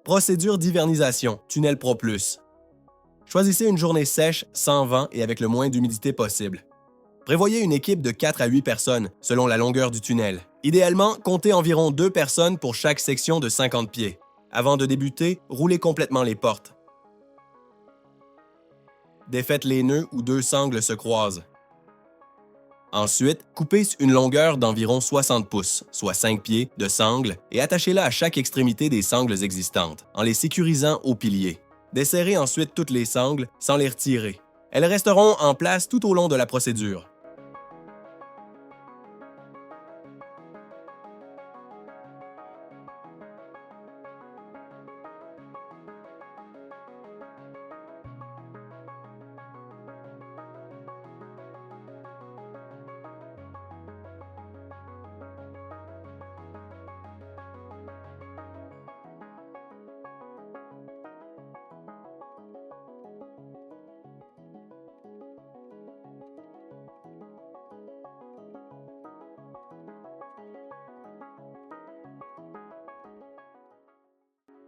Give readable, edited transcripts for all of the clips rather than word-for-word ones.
Procédure d'hivernisation, Tunnel Pro Plus. Choisissez une journée sèche, sans vent et avec le moins d'humidité possible. Prévoyez une équipe de 4 à 8 personnes, selon la longueur du tunnel. Idéalement, comptez environ 2 personnes pour chaque section de 50 pieds. Avant de débuter, roulez complètement les portes. Défaites les nœuds où 2 sangles se croisent. Ensuite, coupez une longueur d'environ 60 pouces, soit 5 pieds, de sangles et attachez-la à chaque extrémité des sangles existantes, en les sécurisant aux piliers. Desserrez ensuite toutes les sangles sans les retirer. Elles resteront en place tout au long de la procédure.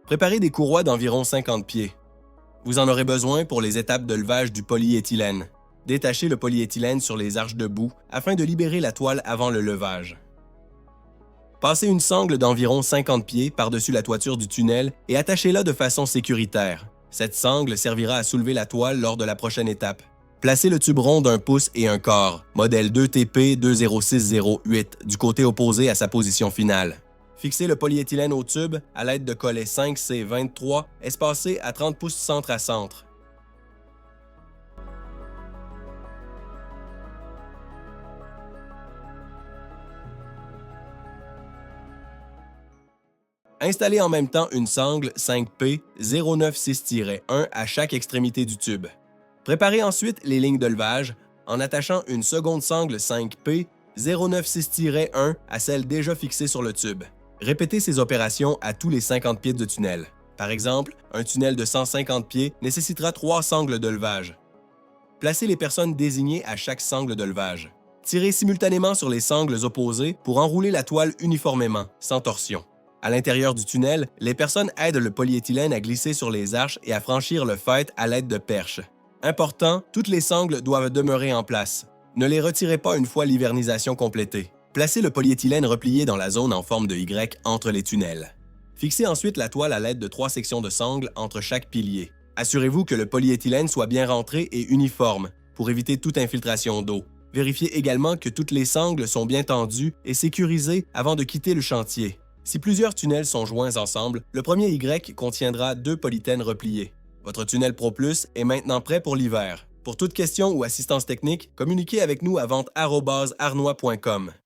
Préparez des courroies d'environ 50 pieds. Vous en aurez besoin pour les étapes de levage du polyéthylène. Détachez le polyéthylène sur les arches de boue afin de libérer la toile avant le levage. Passez une sangle d'environ 50 pieds par-dessus la toiture du tunnel et attachez-la de façon sécuritaire. Cette sangle servira à soulever la toile lors de la prochaine étape. Placez le tube rond d'1 pouce et un quart, modèle 2TP 20608, du côté opposé à sa position finale. Fixez le polyéthylène au tube à l'aide de collets 5C23 espacés à 30 pouces centre à centre. Installez en même temps une sangle 5P 096-1 à chaque extrémité du tube. Préparez ensuite les lignes de levage en attachant une seconde sangle 5P 096-1 à celle déjà fixée sur le tube. Répétez ces opérations à tous les 50 pieds de tunnel. Par exemple, un tunnel de 150 pieds nécessitera 3 sangles de levage. Placez les personnes désignées à chaque sangle de levage. Tirez simultanément sur les sangles opposées pour enrouler la toile uniformément, sans torsion. À l'intérieur du tunnel, les personnes aident le polyéthylène à glisser sur les arches et à franchir le faîte à l'aide de perches. Important, toutes les sangles doivent demeurer en place. Ne les retirez pas une fois l'hivernisation complétée. Placez le polyéthylène replié dans la zone en forme de Y entre les tunnels. Fixez ensuite la toile à l'aide de 3 sections de sangles entre chaque pilier. Assurez-vous que le polyéthylène soit bien rentré et uniforme pour éviter toute infiltration d'eau. Vérifiez également que toutes les sangles sont bien tendues et sécurisées avant de quitter le chantier. Si plusieurs tunnels sont joints ensemble, le premier Y contiendra 2 polythènes repliés. Votre tunnel Pro Plus est maintenant prêt pour l'hiver. Pour toute question ou assistance technique, communiquez avec nous à vente@arnois.com.